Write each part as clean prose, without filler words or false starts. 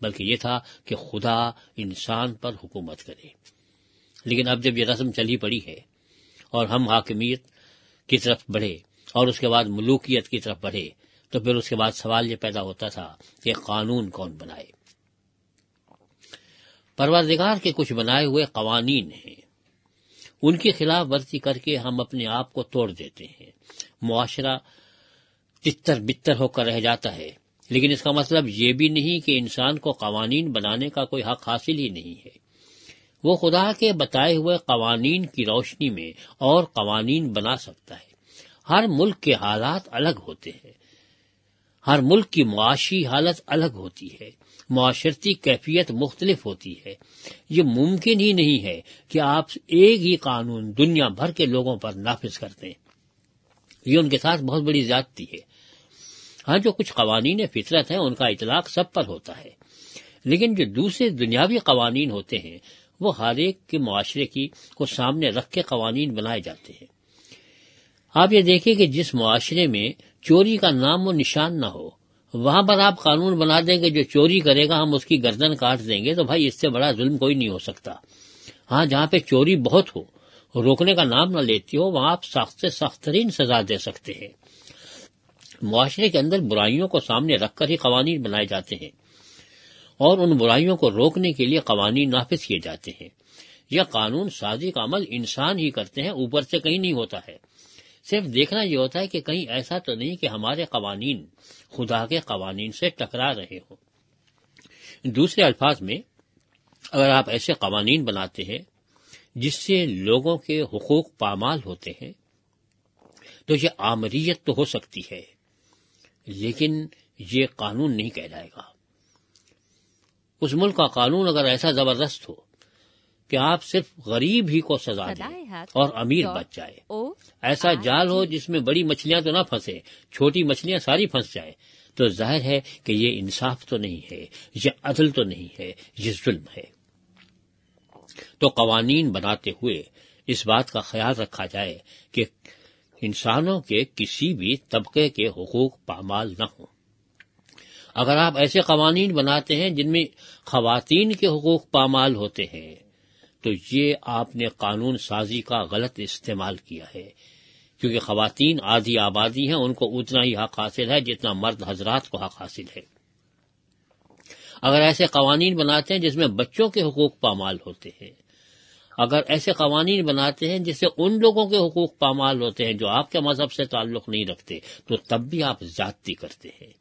بلکہ یہ تھا کہ خدا انسان پر حکومت کرے۔ لیکن اب جب یہ رسم چلی پڑی ہے اور ہم حاکمیت کی طرف بڑھے اور اس کے بعد ملوکیت کی طرف بڑھے، تو پھر اس کے بعد سوال یہ پیدا ہوتا تھا کہ قانون کون بنائے۔ پروردگار کے کچھ بنائے ہوئے قوانین ہیں، ان کی خلاف ورزی کر کے ہم اپنے آپ کو توڑ دیتے ہیں، معاشرہ تتر بتر ہو کر رہ جاتا ہے۔ لیکن اس کا مطلب یہ بھی نہیں کہ انسان کو قوانین بنانے کا کوئی حق حاصل ہی نہیں ہے۔ وہ خدا کے بتائے ہوئے قوانین کی روشنی میں اور قوانین بنا سکتا ہے۔ ہر ملک کے حالات الگ ہوتے ہیں، ہر ملک کی معاشی حالت الگ ہوتی ہے، معاشرتی کیفیت مختلف ہوتی ہے۔ یہ ممکن ہی نہیں ہے کہ آپ ایک ہی قانون دنیا بھر کے لوگوں پر نافذ کر دیں، یہ ان کے ساتھ بہت بڑی زیادتی ہے۔ ہاں، جو کچھ قوانین فطرت ہیں ان کا اطلاق سب پر ہوتا ہے، لیکن جو دوسرے دنیاوی قوانین ہوتے ہیں وہ ہر ایک کے معاشرے کو سامنے رکھ کے قوانین بنائے جاتے ہیں۔ آپ یہ دیکھیں کہ جس معاشرے میں چوری کا نام و نشان نہ ہو، وہاں پر آپ قانون بنا دیں کہ جو چوری کرے گا ہم اس کی گردن کاٹ دیں گے، تو بھائی اس سے بڑا ظلم کوئی نہیں ہو سکتا۔ ہاں، جہاں پہ چوری بہت ہو، روکنے کا نام نہ لیتی ہو، وہاں آپ سخت سے سخت ترین سزا دے سکتے ہیں۔ معاشرے کے اندر برائیوں کو سامنے رکھ کر ہی قوانین بنائے جاتے ہیں اور ان برائیوں کو روکنے کے لیے قوانین نافذ کیے جاتے ہیں۔ یہ قانون سازی کا عمل انسان ہی کرتے ہیں، اوپر سے کہیں نہیں ہوتا ہے۔ صرف دیکھنا یہ ہوتا ہے کہ کہیں ایسا تو نہیں کہ ہمارے قوانین خدا کے قوانین سے ٹکرا رہے ہوں۔ دوسرے الفاظ میں، اگر آپ ایسے قوانین بناتے ہیں جس سے لوگوں کے حقوق پامال ہوتے ہیں تو یہ آمریت تو ہو سکتی ہے، لیکن یہ قانون نہیں کہلائے گا۔ اس ملک کا قانون اگر ایسا زبردست ہو کہ آپ صرف غریب ہی کو سزا دیں اور امیر بچ جائے، ایسا جال ہو جس میں بڑی مچھلیاں تو نہ پھنسے، چھوٹی مچھلیاں ساری پھنس جائے، تو ظاہر ہے کہ یہ انصاف تو نہیں ہے، یہ عدل تو نہیں ہے، یہ ظلم ہے۔ تو قوانین بناتے ہوئے اس بات کا خیال رکھا جائے کہ انسانوں کے کسی بھی طبقے کے حقوق پامال نہ ہوں۔ اگر آپ ایسے قوانین بناتے ہیں جن میں خواتین کے حقوق پامال ہوتے ہیں تو یہ آپ نے قانون سازی کا غلط استعمال کیا ہے، کیونکہ خواتین آدھی آبادی ہیں، ان کو اتنا ہی حق حاصل ہے جتنا مرد حضرات کو حق حاصل ہے۔ اگر ایسے قوانین بناتے ہیں جس میں بچوں کے حقوق پامال ہوتے ہیں، اگر ایسے قوانین بناتے ہیں جس سے ان لوگوں کے حقوق پامال ہوتے ہیں جو آپ کے مذہب سے تعلق نہیں رکھتے، تو تب بھی آپ زیادتی کرتے ہیں۔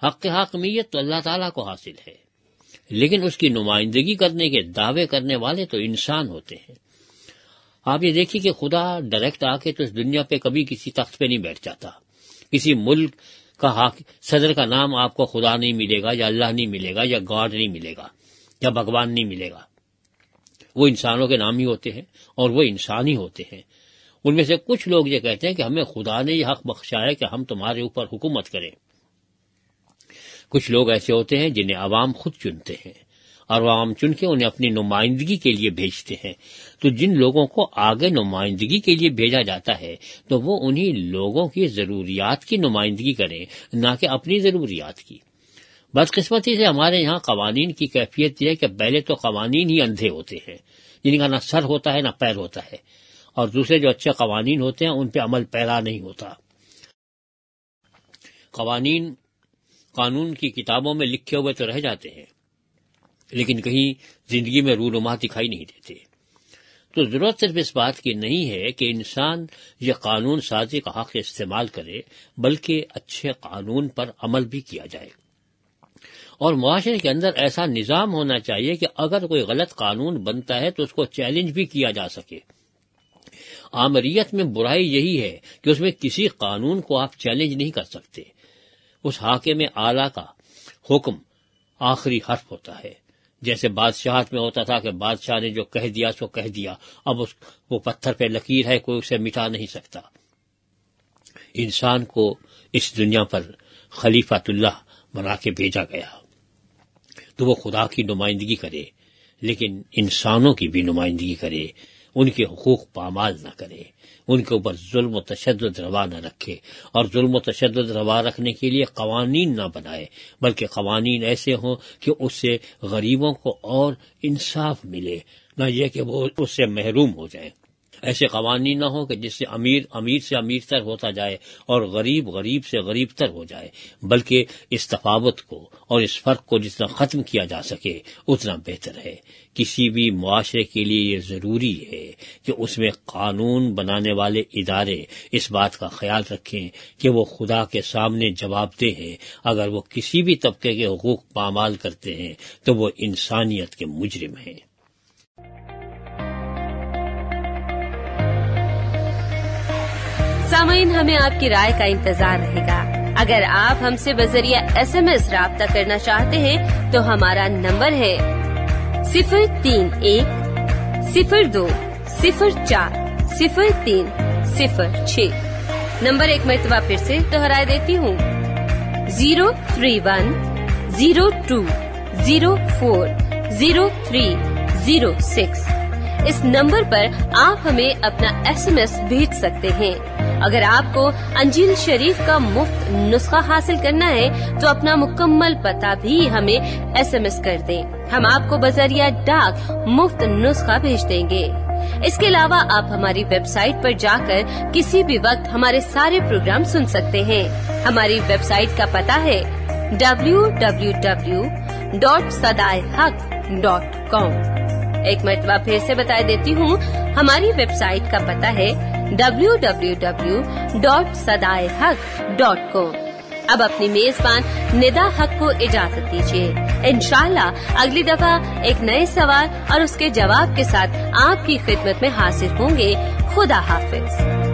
حق حاکمیت تو اللہ تعالیٰ کو حاصل ہے، لیکن اس کی نمائندگی کرنے کے دعوے کرنے والے تو انسان ہوتے ہیں۔ آپ یہ دیکھیے کہ خدا ڈائریکٹ آ کے تو اس دنیا پہ کبھی کسی تخت پہ نہیں بیٹھ جاتا۔ کسی ملک کا صدر کا نام آپ کو خدا نہیں ملے گا، یا اللہ نہیں ملے گا، یا گاڈ نہیں ملے گا، یا بھگوان نہیں ملے گا۔ وہ انسانوں کے نام ہی ہوتے ہیں اور وہ انسان ہی ہوتے ہیں۔ ان میں سے کچھ لوگ یہ کہتے ہیں کہ ہمیں خدا نے یہ حق بخشا ہے کہ ہم تمہارے اوپر حکومت کریں۔ کچھ لوگ ایسے ہوتے ہیں جنہیں عوام خود چنتے ہیں، اور عوام چن کے انہیں اپنی نمائندگی کے لیے بھیجتے ہیں۔ تو جن لوگوں کو آگے نمائندگی کے لیے بھیجا جاتا ہے تو وہ انہی لوگوں کی ضروریات کی نمائندگی کریں، نہ کہ اپنی ضروریات کی۔ بدقسمتی سے ہمارے یہاں قوانین کی کیفیت یہ ہے کہ پہلے تو قوانین ہی اندھے ہوتے ہیں، جن کا نہ سر ہوتا ہے نہ پیر ہوتا ہے، اور دوسرے جو اچھے قوانین ہوتے ہیں ان پہ عمل پیرا نہیں ہوتا۔ قانون کی کتابوں میں لکھے ہوئے تو رہ جاتے ہیں، لیکن کہیں زندگی میں رونما دکھائی نہیں دیتے۔ تو ضرورت صرف اس بات کی نہیں ہے کہ انسان یہ قانون سازی کا حق استعمال کرے، بلکہ اچھے قانون پر عمل بھی کیا جائے۔ اور معاشرے کے اندر ایسا نظام ہونا چاہیے کہ اگر کوئی غلط قانون بنتا ہے تو اس کو چیلنج بھی کیا جا سکے۔ آمریت میں برائی یہی ہے کہ اس میں کسی قانون کو آپ چیلنج نہیں کر سکتے۔ اس حاکم اعلیٰ کا حکم آخری حرف ہوتا ہے، جیسے بادشاہت میں ہوتا تھا کہ بادشاہ نے جو کہہ دیا سو کہہ دیا، اب وہ پتھر پہ لکیر ہے، کوئی اسے مٹا نہیں سکتا۔ انسان کو اس دنیا پر خلیفۃ اللہ بنا کے بھیجا گیا تو وہ خدا کی نمائندگی کرے، لیکن انسانوں کی بھی نمائندگی کرے، ان کے حقوق پامال نہ کرے، ان کے اوپر ظلم و تشدد روا نہ رکھے، اور ظلم و تشدد روا رکھنے کے لیے قوانین نہ بنائے، بلکہ قوانین ایسے ہوں کہ اس سے غریبوں کو اور انصاف ملے، نہ یہ کہ وہ اس سے محروم ہو جائیں۔ ایسے قوانین نہ ہوں کہ جس سے امیر سے امیر تر ہوتا جائے اور غریب سے غریب تر ہو جائے، بلکہ اس تفاوت کو اور اس فرق کو جتنا ختم کیا جا سکے اتنا بہتر ہے۔ کسی بھی معاشرے کے لیے یہ ضروری ہے کہ اس میں قانون بنانے والے ادارے اس بات کا خیال رکھیں کہ وہ خدا کے سامنے جواب دہ ہیں۔ اگر وہ کسی بھی طبقے کے حقوق پامال کرتے ہیں تو وہ انسانیت کے مجرم ہیں۔ سامعین، ہمیں آپ کی رائے کا انتظار رہے گا۔ اگر آپ ہم سے بذریعہ SMS رابطہ کرنا چاہتے ہیں تو ہمارا نمبر ہے 031-02-04-0306۔ نمبر ایک مرتبہ پھر سے دہرائے دیتی ہوں، 031-02-04-0306۔ اس نمبر پر آپ ہمیں اپنا SMS بھیج سکتے ہیں۔ اگر آپ کو انجیل شریف کا مفت نسخہ حاصل کرنا ہے تو اپنا مکمل پتہ بھی ہمیں SMS کر دیں، ہم آپ کو بذریعہ ڈاک مفت نسخہ بھیج دیں گے۔ اس کے علاوہ آپ ہماری ویب سائٹ پر جا کر کسی بھی وقت ہمارے سارے پروگرام سن سکتے ہیں۔ ہماری ویب سائٹ کا پتہ ہے www.sadaiHaq.com۔ ایک مرتبہ پھر سے بتا دیتی ہوں، ہماری ویب سائٹ کا پتہ ہے www.sadaiHaq.com۔ اب اپنی میزبان ندا حق کو اجازت دیجیے۔ انشاءاللہ اگلی دفعہ ایک نئے سوال اور اس کے جواب کے ساتھ آپ کی خدمت میں حاضر ہوں گے۔ خدا حافظ۔